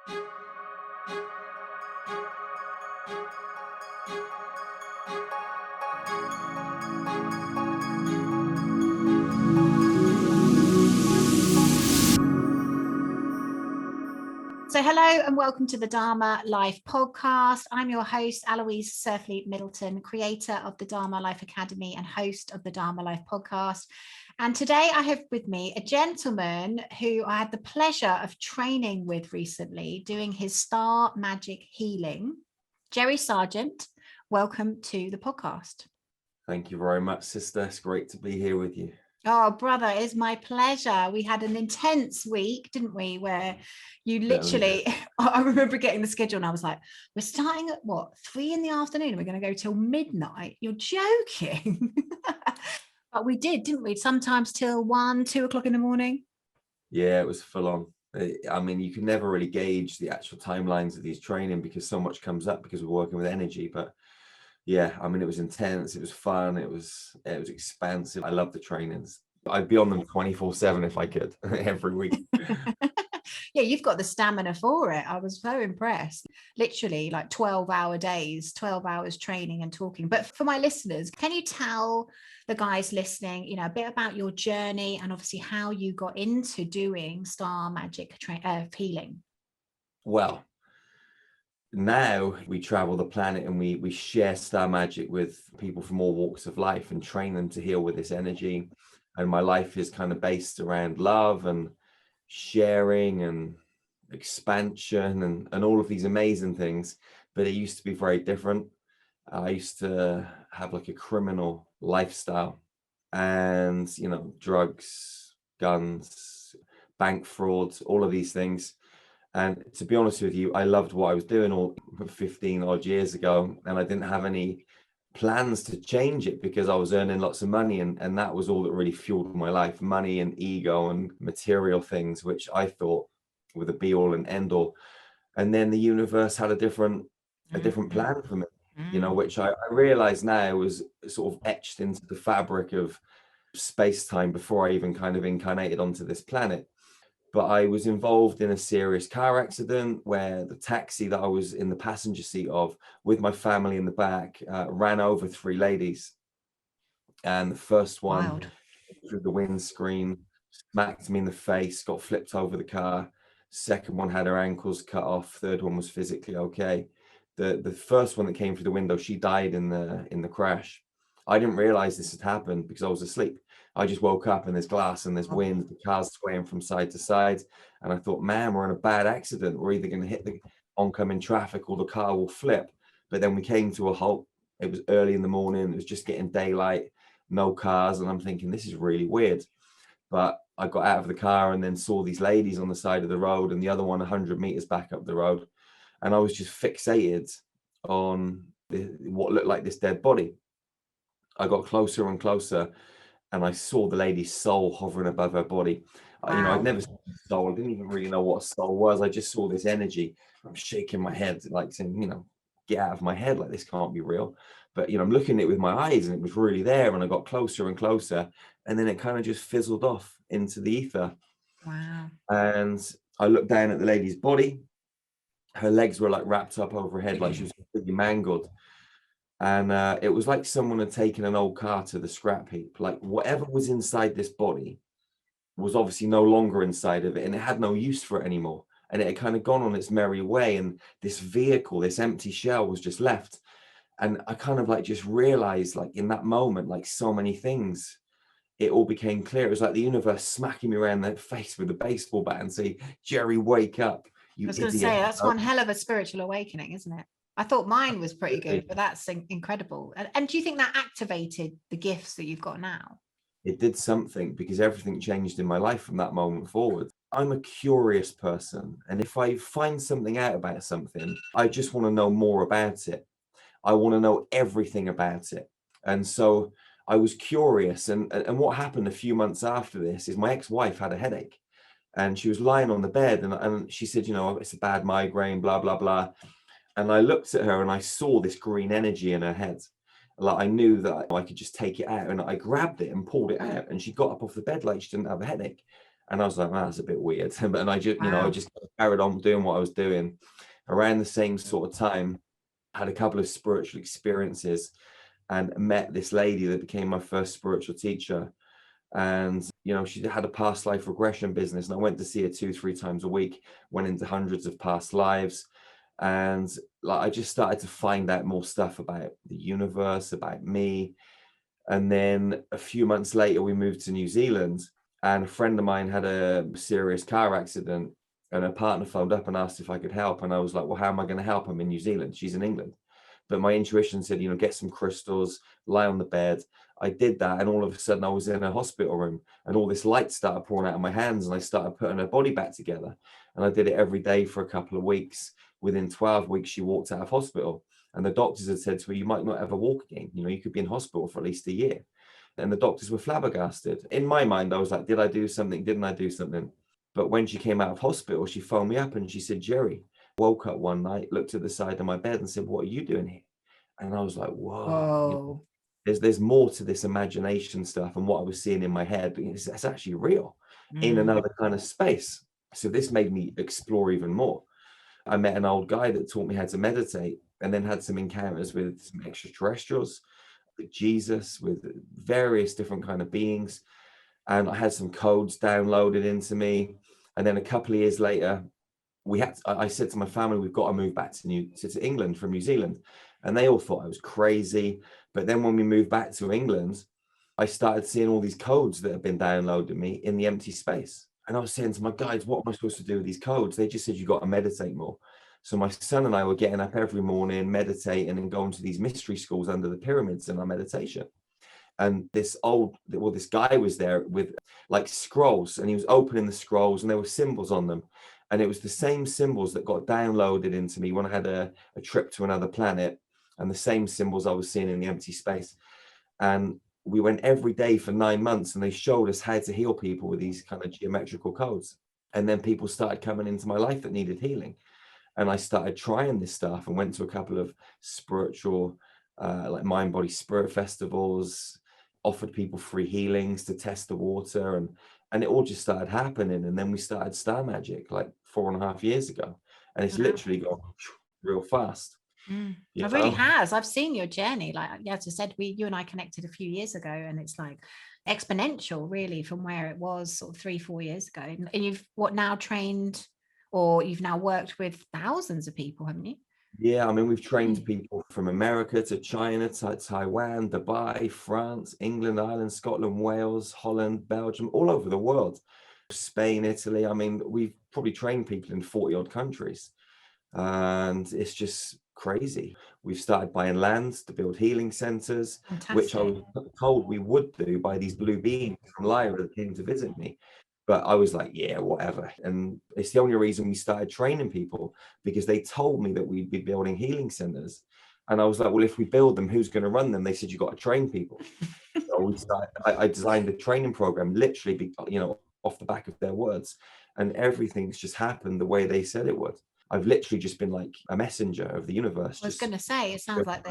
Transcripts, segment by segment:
So hello and welcome to the Dharma.Life podcast. I'm your host, Aloise.life Middleton, creator of the Dharma.Life Academy and host of the Dharma.Life podcast. And today I have with me a gentleman who I had the pleasure of training with recently, doing his star magic healing. Jerry Sargeant, welcome to the podcast. Thank you very much, sister. It's great to be here with you. Oh, brother, it's my pleasure. We had an intense week, didn't we? Where you literally, I remember getting the schedule and I was like, we're starting at 3 p.m. and we're going to go till midnight. You're joking. But we did, didn't we? Sometimes till 1, 2 o'clock in the morning. Yeah, it was full on. I mean, you can never really gauge the actual timelines of these training because so much comes up because we're working with energy. But yeah, I mean, it was intense. It was fun. It was expansive. I love the trainings. I'd be on them 24/7 if I could every week. Yeah, you've got the stamina for it. I was so impressed. Literally like 12-hour days, 12 hours training and talking. But for my listeners, can you tell the guys listening, a bit about your journey and obviously how you got into doing star magic healing? Well, now we travel the planet and we share star magic with people from all walks of life and train them to heal with this energy. And my life is kind of based around love and sharing and expansion and all of these amazing things. But it used to be very different. I used to have like a criminal lifestyle and, drugs, guns, bank frauds, all of these things. And to be honest with you, I loved what I was doing all 15 odd years ago, and I didn't have any plans to change it because I was earning lots of money, and that was all that really fueled my life, money and ego and material things, which I thought were the be all and end all. And then the universe had a different plan for me, which I realize now was sort of etched into the fabric of space-time before I even kind of incarnated onto this planet. But I was involved in a serious car accident where the taxi that I was in the passenger seat of with my family in the back ran over 3 ladies. And the first one through the windscreen, smacked me in the face, got flipped over the car. Second one had her ankles cut off. Third one was physically okay. The first one that came through the window, she died in the crash. I didn't realize this had happened because I was asleep. I just woke up and there's glass and there's wind, the car's swaying from side to side. And I thought, man, we're in a bad accident. We're either going to hit the oncoming traffic or the car will flip. But then we came to a halt. It was early in the morning. It was just getting daylight, no cars. And I'm thinking, this is really weird. But I got out of the car and then saw these ladies on the side of the road and the other one 100 meters back up the road. And I was just fixated on what looked like this dead body. I got closer and closer and I saw the lady's soul hovering above her body. Wow. I'd never seen a soul. I didn't even really know what a soul was. I just saw this energy. I'm shaking my head, like saying, get out of my head, like this can't be real. But, I'm looking at it with my eyes and it was really there. And I got closer and closer. And then it kind of just fizzled off into the ether. Wow. And I looked down at the lady's body. Her legs were like wrapped up over her head, like she was completely mangled. And it was like someone had taken an old car to the scrap heap. Like whatever was inside this body was obviously no longer inside of it, and it had no use for it anymore. And it had kind of gone on its merry way. And this vehicle, this empty shell was just left. And I kind of like just realized, like in that moment, like so many things, it all became clear. It was like the universe smacking me around the face with a baseball bat and say, Jerry, wake up. I was going to say, that's one hell of a spiritual awakening, isn't it? I thought mine was pretty good, but that's incredible. And do you think that activated the gifts that you've got now? It did something because everything changed in my life from that moment forward. I'm a curious person. And if I find something out about something, I just want to know more about it. I want to know everything about it. And so I was curious. And what happened a few months after this is my ex-wife had a headache and she was lying on the bed and she said, it's a bad migraine, blah, blah, blah. And I looked at her and I saw this green energy in her head. Like I knew that I could just take it out, and I grabbed it and pulled it out, and she got up off the bed like she didn't have a headache. And I was like, man, that's a bit weird. And I just, I Wow. just carried on doing what I was doing. Around the same sort of time, I had a couple of spiritual experiences and met this lady that became my first spiritual teacher. And, she had a past life regression business. And I went to see her 2-3 times a week, went into hundreds of past lives. And like, I just started to find out more stuff about the universe, about me. And then a few months later, we moved to New Zealand, and a friend of mine had a serious car accident, and her partner phoned up and asked if I could help. And I was like, well, how am I going to help? I'm in New Zealand. She's in England. But my intuition said, get some crystals, lie on the bed. I did that. And all of a sudden I was in a hospital room, and all this light started pouring out of my hands, and I started putting her body back together. And I did it every day for a couple of weeks. Within 12 weeks, she walked out of hospital. And the doctors had said to her, you might not ever walk again. You could be in hospital for at least a year. And the doctors were flabbergasted. In my mind, I was like, did I do something? Didn't I do something? But when she came out of hospital, she phoned me up and she said, Jerry, woke up one night, looked at the side of my bed and said, what are you doing here? And I was like, whoa, Whoa. there's more to this imagination stuff and what I was seeing in my head. It's actually real in another kind of space. So this made me explore even more. I met an old guy that taught me how to meditate, and then had some encounters with some extraterrestrials, with Jesus, with various different kind of beings. And I had some codes downloaded into me. And then a couple of years later, I said to my family, we've got to move back to England from New Zealand. And they all thought I was crazy. But then when we moved back to England, I started seeing all these codes that had been downloaded me in the empty space. And I was saying to my guides, what am I supposed to do with these codes? They just said, you got to meditate more. So my son and I were getting up every morning, meditating and going to these mystery schools under the pyramids in our meditation. And this guy was there with like scrolls, and he was opening the scrolls and there were symbols on them. And it was the same symbols that got downloaded into me when I had a trip to another planet, and the same symbols I was seeing in the empty space. And we went every day for 9 months, and they showed us how to heal people with these kind of geometrical codes. And then people started coming into my life that needed healing. And I started trying this stuff and went to a couple of spiritual, like mind, body, spirit festivals, offered people free healings to test the water. And it all just started happening. And then we started Star Magic like 4.5 years ago. And it's literally gone real fast. It really has. I've seen your journey. Like, as I said, you and I connected a few years ago, and it's like exponential, really, from where it was sort of 3-4 years ago. And you've now trained, or you've now worked with thousands of people, haven't you? Yeah, I mean, we've trained people from America to China to Taiwan, Dubai, France, England, Ireland, Scotland, Wales, Holland, Belgium, all over the world. Spain, Italy. I mean, we've probably trained people in 40 odd countries. And it's just crazy. We've started buying land to build healing centers, which I was told we would do by these blue beings from Lyra that came to visit me. But I was like, yeah, whatever. And it's the only reason we started training people, because they told me that we'd be building healing centers. And I was like, well, if we build them, who's going to run them? They said, you got to train people. So I designed a training program, literally, off the back of their words. And everything's just happened the way they said it would. I've literally just been like a messenger of the universe. I was going to say, it sounds like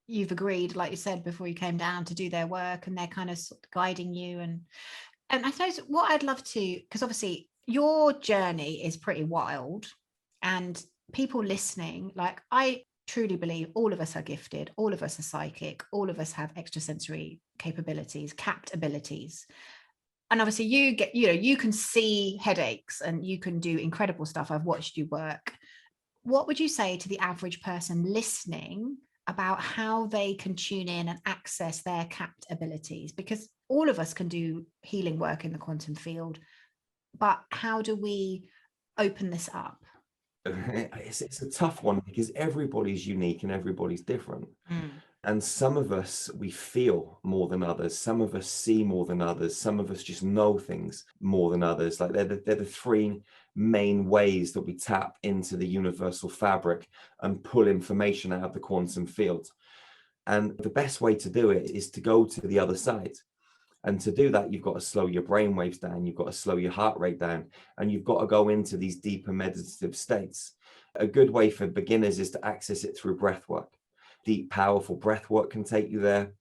you've agreed, like you said, before you came down, to do their work, and they're kind of guiding you. And I suppose what I'd love to, because obviously your journey is pretty wild, and people listening, like, I truly believe all of us are gifted, all of us are psychic, all of us have extrasensory capabilities, capped abilities. And obviously you can see headaches and you can do incredible stuff. I've watched you work. What would you say to the average person listening about how they can tune in and access their capped abilities? Because all of us can do healing work in the quantum field, but how do we open this up? It's a tough one, because everybody's unique and everybody's different. And some of us, we feel more than others. Some of us see more than others. Some of us just know things more than others. Like they're the three main ways that we tap into the universal fabric and pull information out of the quantum field. And the best way to do it is to go to the other side. And to do that, you've got to slow your brain waves down. You've got to slow your heart rate down, and you've got to go into these deeper meditative states. A good way for beginners is to access it through breath work. Deep, powerful breath work can take you there.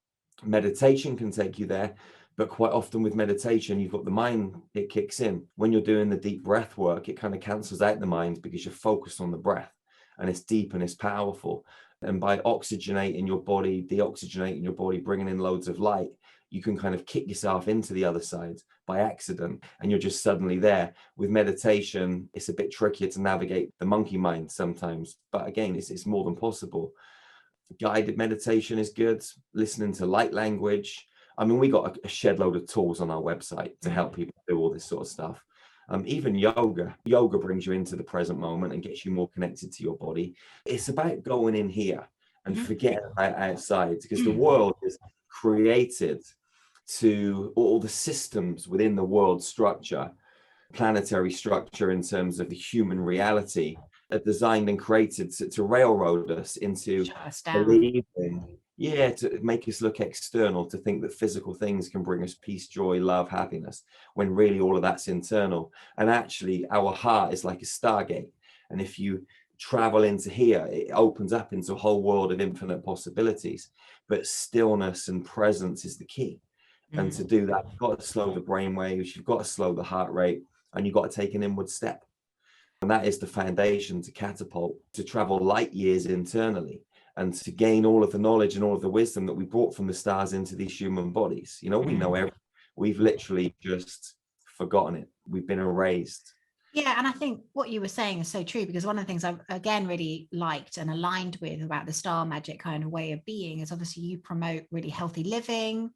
Meditation can take you there. But quite often with meditation, you've got the mind, it kicks in. When you're doing the deep breath work, it kind of cancels out the mind because you're focused on the breath, and it's deep and it's powerful. And by oxygenating your body, deoxygenating your body, bringing in loads of light, you can kind of kick yourself into the other side by accident, and you're just suddenly there. With meditation, it's a bit trickier to navigate the monkey mind sometimes, but again, it's more than possible. Guided meditation is good. Listening to light language. I mean, we got a shed load of tools on our website to help people do all this sort of stuff. Even yoga brings you into the present moment and gets you more connected to your body. It's about going in here and forgetting about outside, because the world is created to all the systems within the world structure, planetary structure in terms of the human reality, are designed and created to railroad us into believing, to make us look external, to think that physical things can bring us peace, joy, love, happiness, when really all of that's internal. And actually our heart is like a stargate, and if you travel into here, it opens up into a whole world of infinite possibilities. But stillness and presence is the key. And to do that, you've got to slow the brain waves, you've got to slow the heart rate, and you've got to take an inward step. And that is the foundation to catapult, to travel light years internally, and to gain all of the knowledge and all of the wisdom that we brought from the stars into these human bodies. You know, we know everything. We've literally just forgotten it. We've been erased. Yeah, and I think what you were saying is so true, because one of the things I've again really liked and aligned with about the star magic kind of way of being is obviously you promote really healthy living,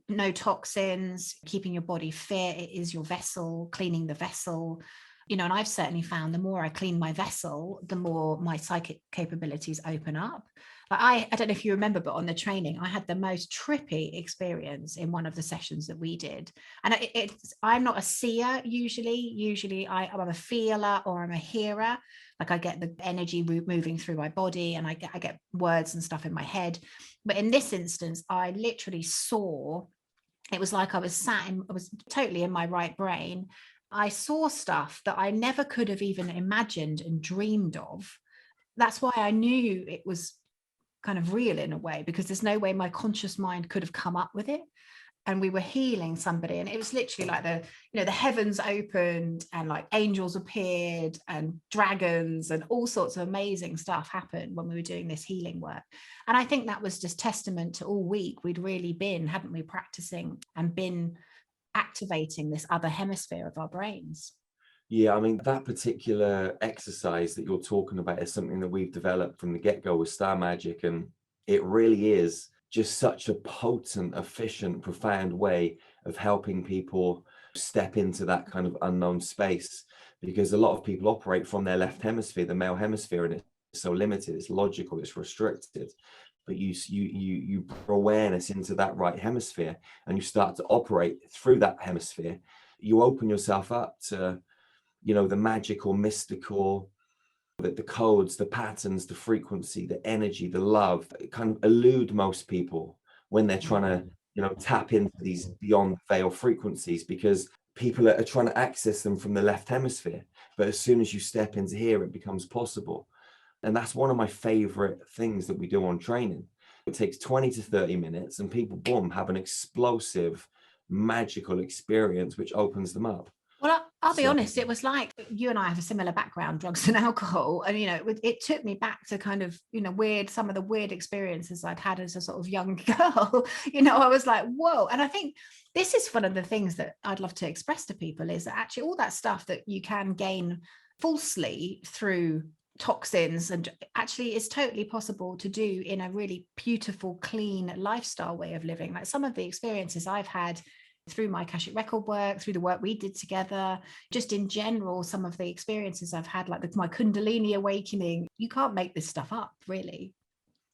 no toxins, keeping your body fit. It is your vessel, cleaning the vessel. You know, and I've certainly found the more I clean my vessel, the more my psychic capabilities open up. But I don't know if you remember, but on the training, I had the most trippy experience in one of the sessions that we did. And I'm not a seer usually. Usually I'm a feeler or I'm a hearer. Like I get the energy moving through my body, and I get words and stuff in my head. But in this instance, I literally saw, it was like I was totally in my right brain. I saw stuff that I never could have even imagined and dreamed of. That's why I knew it was kind of real in a way, because there's no way my conscious mind could have come up with it. And we were healing somebody, and it was literally like the heavens opened and like angels appeared and dragons and all sorts of amazing stuff happened when we were doing this healing work. And I think that was just testament to all week we'd really been, hadn't we, practicing and been activating this other hemisphere of our brains. Yeah, I mean, that particular exercise that you're talking about is something that we've developed from the get-go with Star Magic, and it really is just such a potent, efficient, profound way of helping people step into that kind of unknown space, because a lot of people operate from their left hemisphere, the male hemisphere, and it's so limited, it's logical, it's restricted. But you bring awareness into that right hemisphere, and you start to operate through that hemisphere. You open yourself up to, the magical, mystical, the codes, the patterns, the frequency, the energy, the love, it kind of elude most people when they're trying to, tap into these beyond veil frequencies, because people are trying to access them from the left hemisphere. But as soon as you step into here, it becomes possible. And that's one of my favorite things that we do on training. It takes 20 to 30 minutes and people, boom, have an explosive, magical experience, which opens them up. Well, I'll be honest, it was like you and I have a similar background, drugs and alcohol. And, it took me back to kind of, some of the weird experiences I'd had as a sort of young girl. I was like, whoa. And I think this is one of the things that I'd love to express to people, is that actually all that stuff that you can gain falsely through toxins, and actually is totally possible to do in a really beautiful, clean lifestyle way of living. Like some of the experiences I've had through my Akashic record work, through the work we did together, just in general, some of the experiences I've had, like my Kundalini awakening, you can't make this stuff up, really.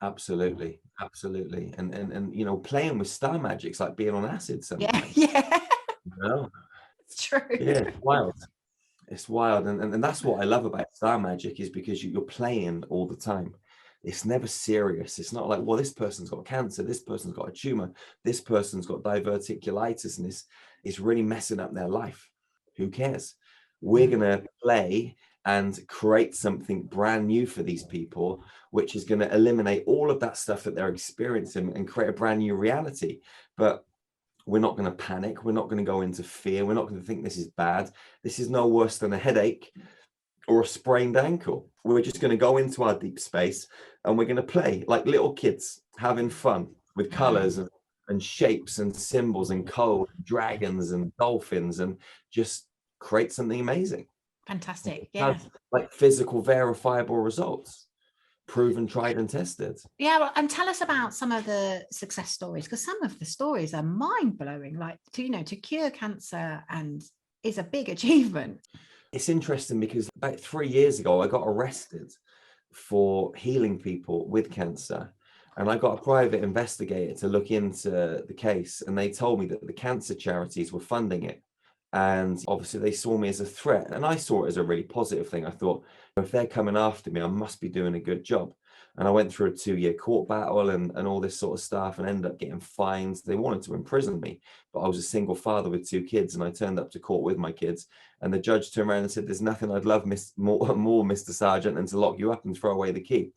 Absolutely. And playing with star magic's like being on acid sometimes. Yeah. It's true. Yeah, it's wild. It's wild. And that's what I love about star magic, is because you're playing all the time. It's never serious. It's not like, well, this person's got cancer, this person's got a tumor, this person's got diverticulitis, and this is really messing up their life. Who cares? We're going to play and create something brand new for these people, which is going to eliminate all of that stuff that they're experiencing and create a brand new reality. But We're not going to panic. We're not going to go into fear. We're not going to think this is bad. This is no worse than a headache or a sprained ankle. We're just going to go into our deep space and we're going to play like little kids, having fun with colors and shapes and symbols and code, dragons and dolphins, and just create something amazing. Fantastic. Yeah. Like physical, verifiable results, proven, tried and tested. Yeah, well, and tell us about some of the success stories, because some of the stories are mind-blowing. Like, to cure cancer and is a big achievement. It's interesting because about 3 years ago, I got arrested for healing people with cancer. And I got a private investigator to look into the case. And they told me that the cancer charities were funding it. And obviously they saw me as a threat. And I saw it as a really positive thing. I thought, if they're coming after me, I must be doing a good job. And I went through a 2-year court battle and all this sort of stuff and ended up getting fines. They wanted to imprison me, but I was a single father with 2 kids. And I turned up to court with my kids. And the judge turned around and said, there's nothing I'd love more, Mr. Sargeant, than to lock you up and throw away the key.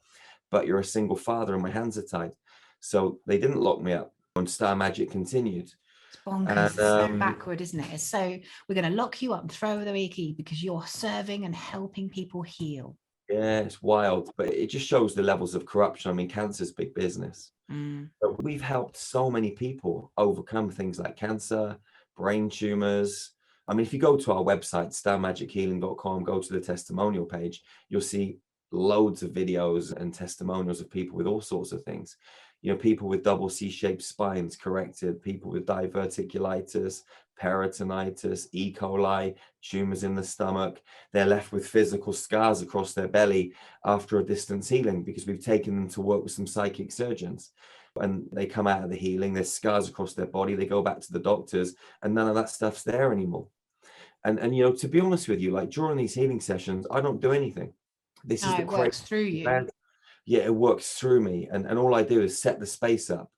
But you're a single father and my hands are tied. So they didn't lock me up. And Star Magic continued. It's bonkers. It's so backward, isn't it? It's so, we're going to lock you up and throw away the key because you're serving and helping people heal. Yeah, it's wild. But it just shows the levels of corruption. I mean, cancer's big business. But we've helped so many people overcome things like cancer, brain tumors. I mean, if you go to our website, starmagichealing.com, go to the testimonial page, you'll see loads of videos and testimonials of people with all sorts of things. People with double C-shaped spines corrected, people with diverticulitis, peritonitis, E. coli, tumors in the stomach. They're left with physical scars across their belly after a distance healing because we've taken them to work with some psychic surgeons. And they come out of the healing, there's scars across their body, they go back to the doctors, and none of that stuff's there anymore. And to be honest with you, like during these healing sessions, I don't do anything. This is the it works through you. Yeah, it works through me. And all I do is set the space up,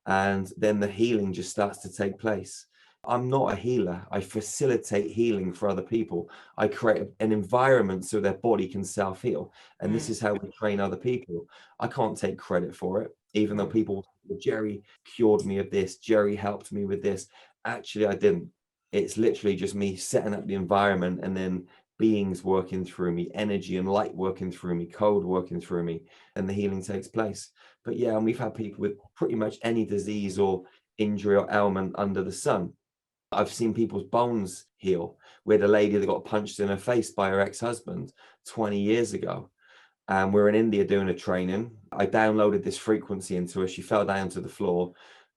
and then the healing just starts to take place. I'm not a healer. I facilitate healing for other people. I create an environment so their body can self-heal. And this is how we train other people. I can't take credit for it, even though people, Jerry cured me of this, Jerry helped me with this. Actually, I didn't. It's literally just me setting up the environment and then beings working through me, energy and light working through me, code working through me, and the healing takes place. But yeah, and we've had people with pretty much any disease or injury or ailment under the sun. I've seen people's bones heal. We had a lady that got punched in her face by her ex-husband 20 years ago. And we're in India doing a training. I downloaded this frequency into her. She fell down to the floor,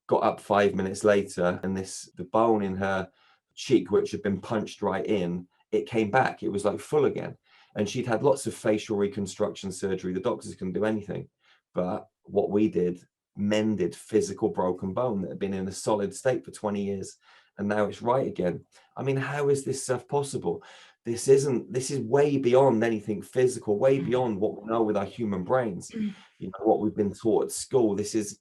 got up 5 minutes later, and the bone in her cheek, which had been punched right in, it came back. It was like full again. And she'd had lots of facial reconstruction surgery. The doctors couldn't do anything. But what we did, mended physical broken bone that had been in a solid state for 20 years. And now it's right again. I mean, how is this stuff possible? This is way beyond anything physical, way beyond what we know with our human brains. What we've been taught at school. This is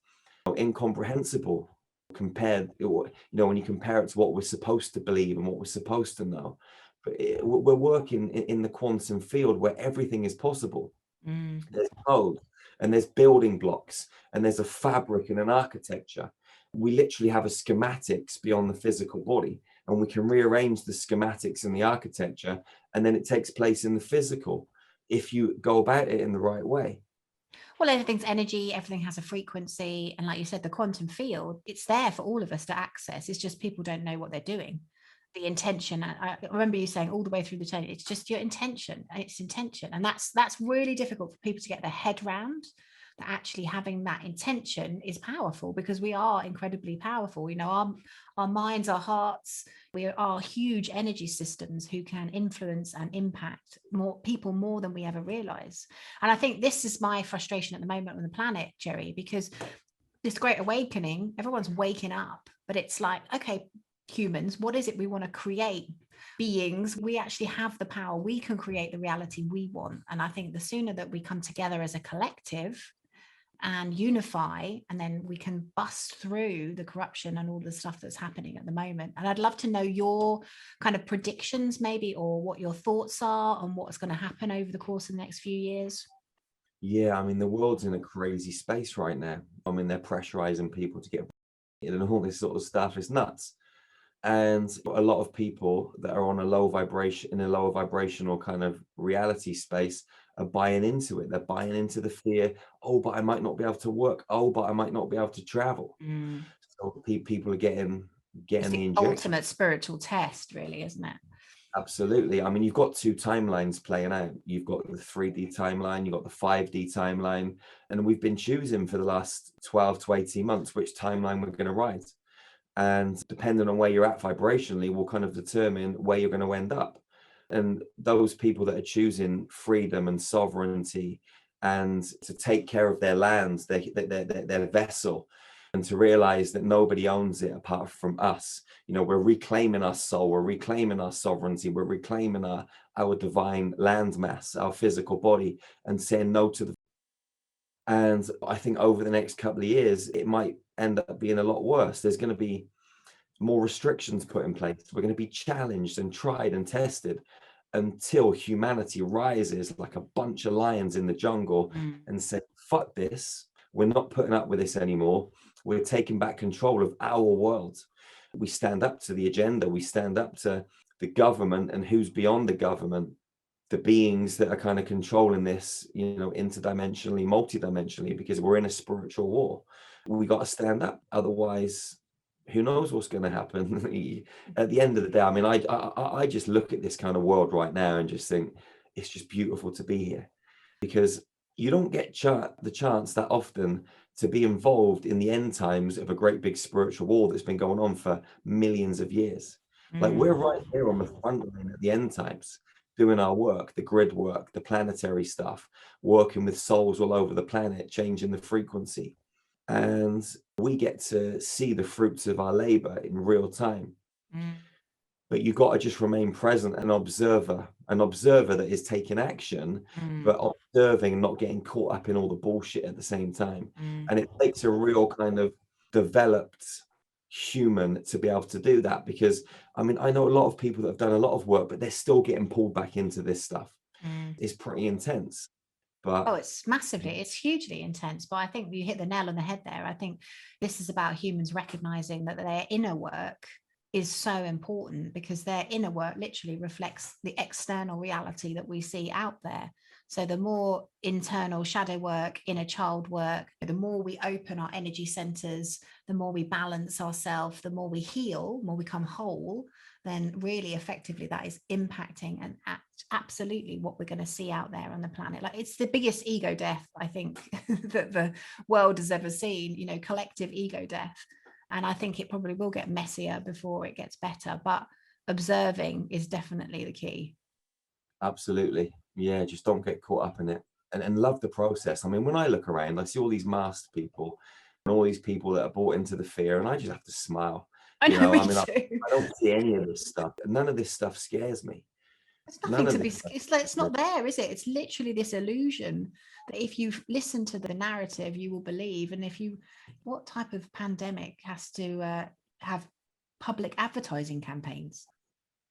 incomprehensible compared, when you compare it to what we're supposed to believe and what we're supposed to know. But we're working in the quantum field where everything is possible. There's code and there's building blocks and there's a fabric and an architecture. We literally have a schematics beyond the physical body, and we can rearrange the schematics and the architecture, and then it takes place in the physical if you go about it in the right way. Well, everything's energy, everything has a frequency. And like you said, the quantum field, it's there for all of us to access. It's just people don't know what they're doing. The intention, I remember you saying all the way through the training, it's just your intention, and it's intention. And that's really difficult for people to get their head round, that actually having that intention is powerful, because we are incredibly powerful. Our minds, our hearts, we are huge energy systems who can influence and impact more people more than we ever realize. And I think this is my frustration at the moment on the planet, Jerry, because this great awakening, everyone's waking up, but it's like, okay, humans, what is it we want to create? Beings, we actually have the power. We can create the reality we want. And I think the sooner that we come together as a collective and unify, and then we can bust through the corruption and all the stuff that's happening at the moment. And I'd love to know your kind of predictions maybe, or what your thoughts are on what's going to happen over the course of the next few years. Yeah, I mean, the world's in a crazy space right now. I mean, they're pressurizing people to get and all this sort of stuff is nuts. And a lot of people that are on a low vibration, in a lower vibrational kind of reality space, are buying into it. They're buying into the fear. Oh, but I might not be able to work. Oh, but I might not be able to travel. So people are getting It's the the injection. ultimate spiritual test, really, isn't it? Absolutely. I mean, you've got two timelines playing out. You've got the 3D timeline, you've got the 5D timeline, and we've been choosing for the last 12 to 18 months which timeline we're going to ride. And depending on where you're at vibrationally will kind of determine where you're going to end up. And those people that are choosing freedom and sovereignty and to take care of their lands, their vessel, and to realize that nobody owns it apart from us. You know, we're reclaiming our soul, we're reclaiming our sovereignty, we're reclaiming our divine landmass, our physical body, and saying no to the. And I think over the next couple of years, it might end up being a lot worse. There's going to be more restrictions put in place. We're going to be challenged and tried and tested until humanity rises like a bunch of lions in the jungle and say, fuck this. We're not putting up with this anymore. We're taking back control of our world. We stand up to the agenda. We stand up to the government and who's beyond the government, the beings that are kind of controlling this, you know, interdimensionally, multidimensionally, because we're in a spiritual war. We got to stand up. Otherwise, who knows what's going to happen. At the end of the day, I mean, I just look at this kind of world right now and just think it's just beautiful to be here, because you don't get the chance that often to be involved in the end times of a great big spiritual war that's been going on for millions of years. Like we're right here on the front line at the end times, doing our work, the grid work, the planetary stuff, working with souls all over the planet, changing the frequency. And we get to see the fruits of our labor in real time. But you've got to just remain present, an observer that is taking action, but observing and not getting caught up in all the bullshit at the same time. And it takes a real kind of developed human to be able to do that, because I mean, I know a lot of people that have done a lot of work, but they're still getting pulled back into this stuff. It's pretty intense. But Oh, it's hugely intense. But I think you hit the nail on the head there. I think this is about humans recognizing that their inner work is so important, because their inner work literally reflects the external reality that we see out there. So the more internal shadow work, inner child work, the more we open our energy centers, the more we balance ourselves, the more we heal, more we become whole, then really effectively that is impacting and absolutely what we're going to see out there on the planet. Like, it's the biggest ego death, I think, that the world has ever seen, you know, collective ego death. And I think it probably will get messier before it gets better, but observing is definitely the key. absolutely. Yeah, just don't get caught up in it, and love the process. I mean, when I look around, I see all these masked people and all these people that are bought into the fear, and I just have to smile. I You know, know, me I mean, too. I don't see any of this stuff. None of this stuff scares me. It's None nothing of to this be, stuff. it's like, it's not there, is it? It's literally this illusion that if you listen to the narrative, you will believe. And if you, what type of pandemic has to have public advertising campaigns?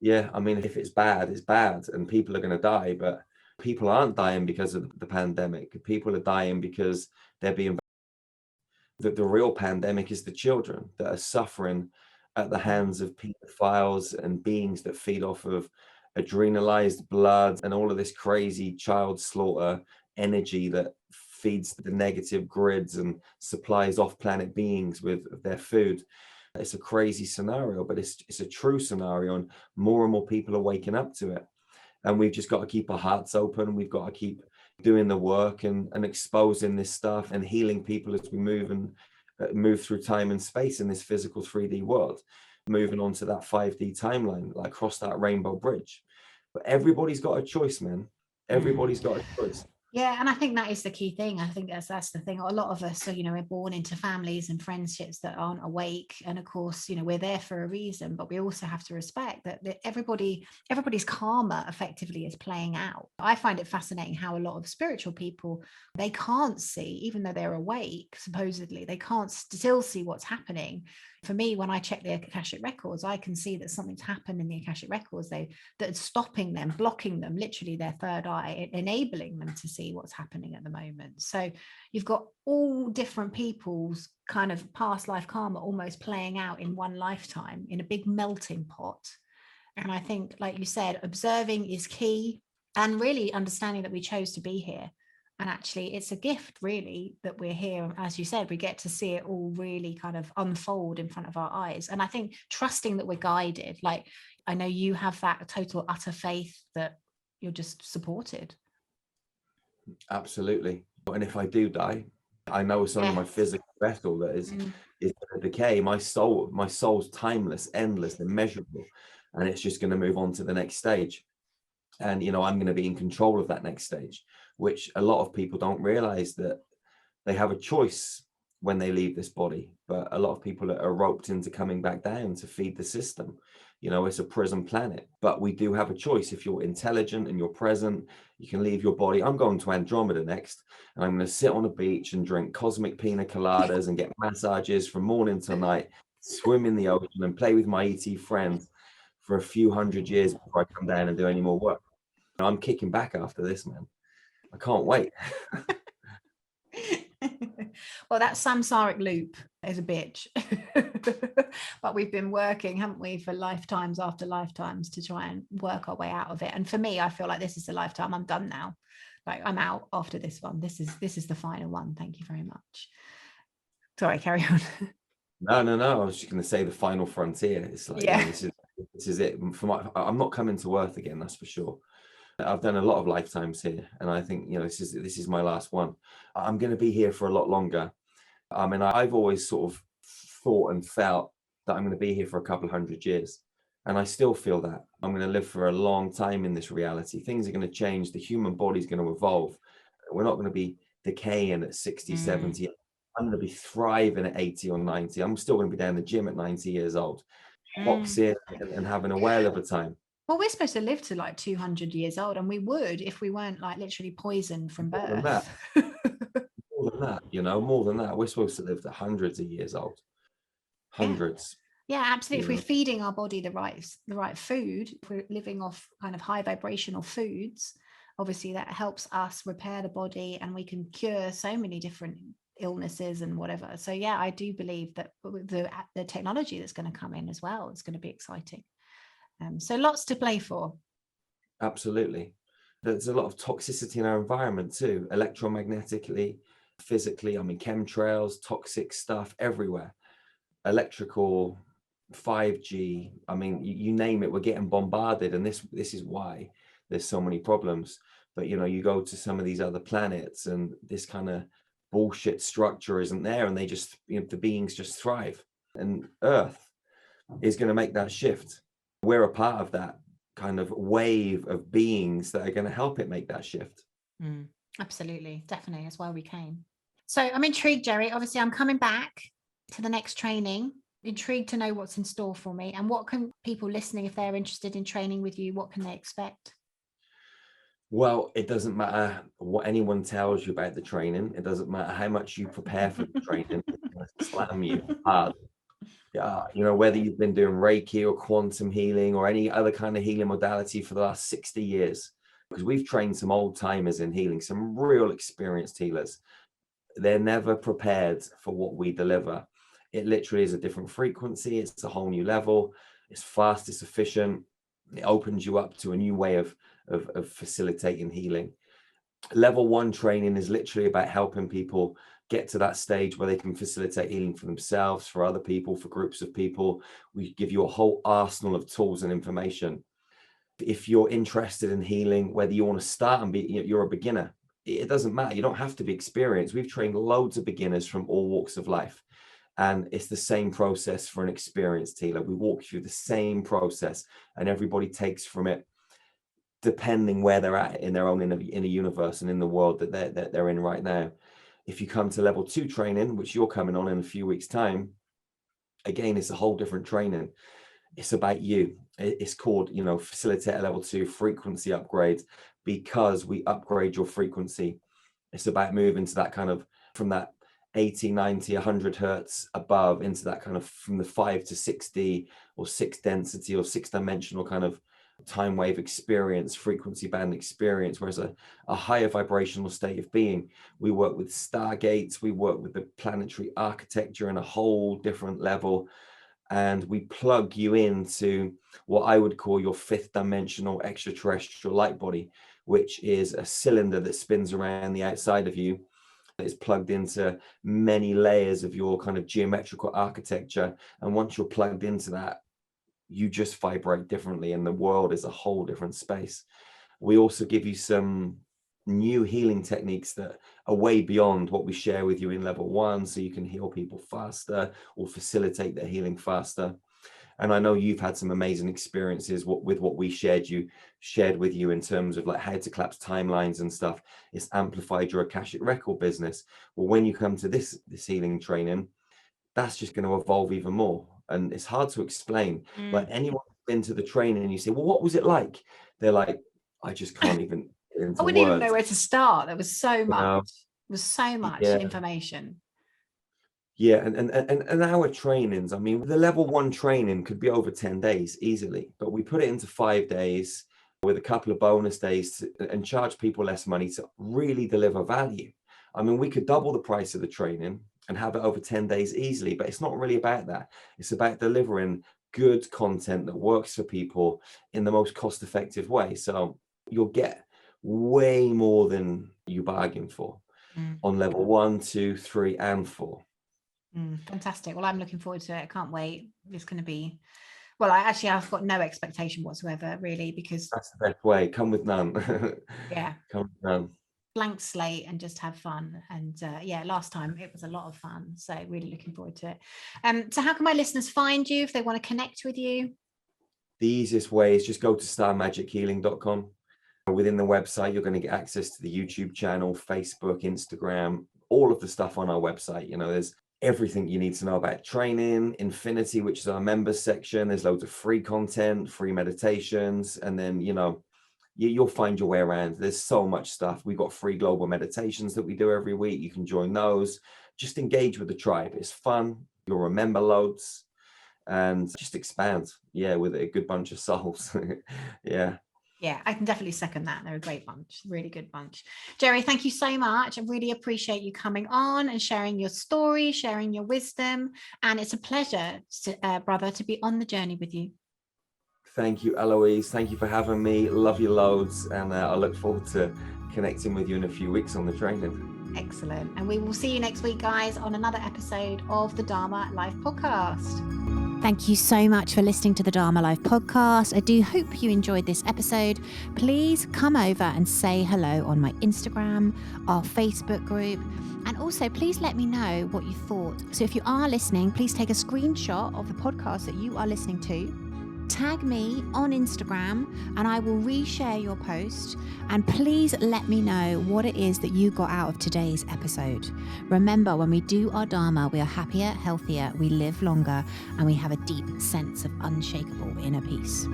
Yeah, I mean, if it's bad, it's bad, and people are going to die. But people aren't dying because of the pandemic. People are dying because they're being. The real pandemic is the children that are suffering at the hands of pedophiles and beings that feed off of adrenalized blood and all of this crazy child slaughter energy that feeds the negative grids and supplies off-planet beings with their food. It's a crazy scenario, but it's a true scenario, and more people are waking up to it. And we've just got to keep our hearts open. We've got to keep doing the work and exposing this stuff and healing people as we move through time and space in this physical 3D world, moving on to that 5D timeline, like cross that rainbow bridge. But everybody's got a choice, man. Everybody's got a choice. Yeah, and I think that is the key thing. I think that's the thing. A lot of us are, you know, we're born into families and friendships that aren't awake, and of course, you know, we're there for a reason. But we also have to respect that everybody's karma effectively is playing out. I find it fascinating how a lot of spiritual people, they can't see, even though they're awake. Supposedly, they can't still see what's happening. For me, when I check the Akashic records, I can see that something's happened in the Akashic records that's stopping them, blocking them, literally their third eye, enabling them to see what's happening at the moment. So you've got all different people's kind of past life karma almost playing out in one lifetime in a big melting pot. And I think, like you said, observing is key, and really understanding that we chose to be here. And actually, it's a gift, really, that we're here. As you said, we get to see it all really kind of unfold in front of our eyes. And I think trusting that we're guided, like I know you have that total, utter faith that you're just supported. Absolutely. And if I do die, I know it's only my physical vessel that is going to decay. My soul's timeless, endless, immeasurable, and it's just going to move on to the next stage. And, I'm going to be in control of that next stage, which a lot of people don't realize, that they have a choice when they leave this body. But a lot of people are roped into coming back down to feed the system. It's a prison planet, but we do have a choice. If you're intelligent and you're present, you can leave your body. I'm going to Andromeda next, and I'm going to sit on a beach and drink cosmic pina coladas and get massages from morning till night, swim in the ocean and play with my ET friends for a few hundred years before I come down and do any more work. I'm kicking back after this, man. I can't wait. Well, that samsaric loop is a bitch. But we've been working, haven't we, for lifetimes after lifetimes to try and work our way out of it. And for me, I feel like this is the lifetime. I'm done now. Like, I'm out after this one. This is the final one. Thank you very much. Sorry, carry on. No. I was just going to say the final frontier. It's like, this is it. I'm not coming to Earth again, that's for sure. I've done a lot of lifetimes here, and I think, this is my last one. I'm going to be here for a lot longer. And I've always sort of thought and felt that I'm going to be here for a couple of hundred years. And I still feel that I'm going to live for a long time in this reality. Things are going to change. The human body's going to evolve. We're not going to be decaying at 60, 70. I'm going to be thriving at 80 or 90. I'm still going to be down the gym at 90 years old, boxing and having a whale of a time. Well, we're supposed to live to like 200 years old, and we would if we weren't like literally poisoned from birth. More than that. We're supposed to live to hundreds of years old. Hundreds. Yeah, absolutely. If we're feeding our body the right food, if we're living off kind of high vibrational foods, obviously that helps us repair the body, and we can cure so many different illnesses and whatever. So yeah, I do believe that the technology that's going to come in as well is going to be exciting. So lots to play for. Absolutely. There's a lot of toxicity in our environment too, electromagnetically, physically. I mean, chemtrails, toxic stuff everywhere, electrical, 5G. I mean, you name it, we're getting bombarded, and this is why there's so many problems. But you go to some of these other planets, and this kind of bullshit structure isn't there, and they just, the beings just thrive. And Earth is going to make that shift. We're a part of that kind of wave of beings that are going to help it make that shift. Absolutely, definitely. That's why we came. So I'm intrigued, Jerry. Obviously, I'm coming back to the next training. Intrigued to know what's in store for me, and what can people listening, if they're interested in training with you, what can they expect? Well, it doesn't matter what anyone tells you about the training. It doesn't matter how much you prepare for the training. It's going to slam you hard. Whether you've been doing Reiki or quantum healing or any other kind of healing modality for the last 60 years, because we've trained some old timers in healing, some real experienced healers. They're never prepared for what we deliver. It literally is a different frequency. It's a whole new level. It's fast, it's efficient. It opens you up to a new way of facilitating healing. Level 1 training is literally about helping people get to that stage where they can facilitate healing for themselves, for other people, for groups of people. We give you a whole arsenal of tools and information. If you're interested in healing, whether you want to start and you're a beginner, it doesn't matter. You don't have to be experienced. We've trained loads of beginners from all walks of life. And it's the same process for an experienced healer. We walk through the same process, and everybody takes from it depending where they're at in their own inner universe and in the world that they're in right now. If you come to level 2 training, which you're coming on in a few weeks' time, again, it's a whole different training. It's about you. It's called, Facilitator level 2 frequency upgrade, because we upgrade your frequency. It's about moving to that kind of, from that 80, 90, 100 hertz above into that kind of from the 5 to 60 or 6 density or 6-dimensional kind of time wave experience, frequency band experience, whereas a higher vibrational state of being. We work with stargates, we work with the planetary architecture in a whole different level, and we plug you into what I would call your 5th dimensional extraterrestrial light body, which is a cylinder that spins around the outside of you. It's plugged into many layers of your kind of geometrical architecture, and once you're plugged into that, you just vibrate differently, and the world is a whole different space. We also give you some new healing techniques that are way beyond what we share with you in level 1, so you can heal people faster or facilitate their healing faster. And I know you've had some amazing experiences with what we shared with you in terms of like how to collapse timelines and stuff. It's amplified your Akashic record business. Well, when you come to this healing training, that's just going to evolve even more. And it's hard to explain. Like anyone who's been to the training and you say, well, what was it like? They're like, I just can't even get into I wouldn't even words. know where to start. There was so much. know? There was so much Yeah. information. Yeah, and our trainings, I mean, the level 1 training could be over 10 days easily, but we put it into 5 days with a couple of bonus days and charge people less money to really deliver value. I mean, we could double the price of the training and have it over 10 days easily, but it's not really about that. It's about delivering good content that works for people in the most cost-effective way. So you'll get way more than you bargained for on level 1, 2, 3, and 4. Fantastic. Well, I'm looking forward to it. I can't wait. It's going to be, well, I've got no expectation whatsoever, really, because that's the best way. Come with none. Yeah. Come with none. Blank slate and just have fun. And last time it was a lot of fun. So really looking forward to it. So how can my listeners find you if they want to connect with you? The easiest way is just go to starmagichealing.com. Within the website, you're going to get access to the YouTube channel, Facebook, Instagram, all of the stuff on our website. You know, there's everything you need to know about training, Infinity, which is our members section. There's loads of free content, free meditations, and then, you know, you'll find your way around. There's so much stuff. We've got free global meditations that we do every week. You can join those. Just engage with the tribe. It's fun. You'll remember loads and just expand. Yeah, with a good bunch of souls. Yeah. Yeah, I can definitely second that. They're a great bunch, really good bunch. Jerry, thank you so much. I really appreciate you coming on and sharing your story, sharing your wisdom. And it's a pleasure, brother, to be on the journey with you. Thank you, Aloise. Thank you for having me. Love you loads. And I look forward to connecting with you in a few weeks on the training. Excellent. And we will see you next week, guys, on another episode of the Dharma Life podcast. Thank you so much for listening to the Dharma Life podcast. I do hope you enjoyed this episode. Please come over and say hello on my Instagram, our Facebook group, and also please let me know what you thought. So if you are listening, please take a screenshot of the podcast that you are listening to. Tag me on Instagram and I will reshare your post, and please let me know what it is that you got out of today's episode. Remember, when we do our Dharma, we are happier, healthier, we live longer, and we have a deep sense of unshakable inner peace.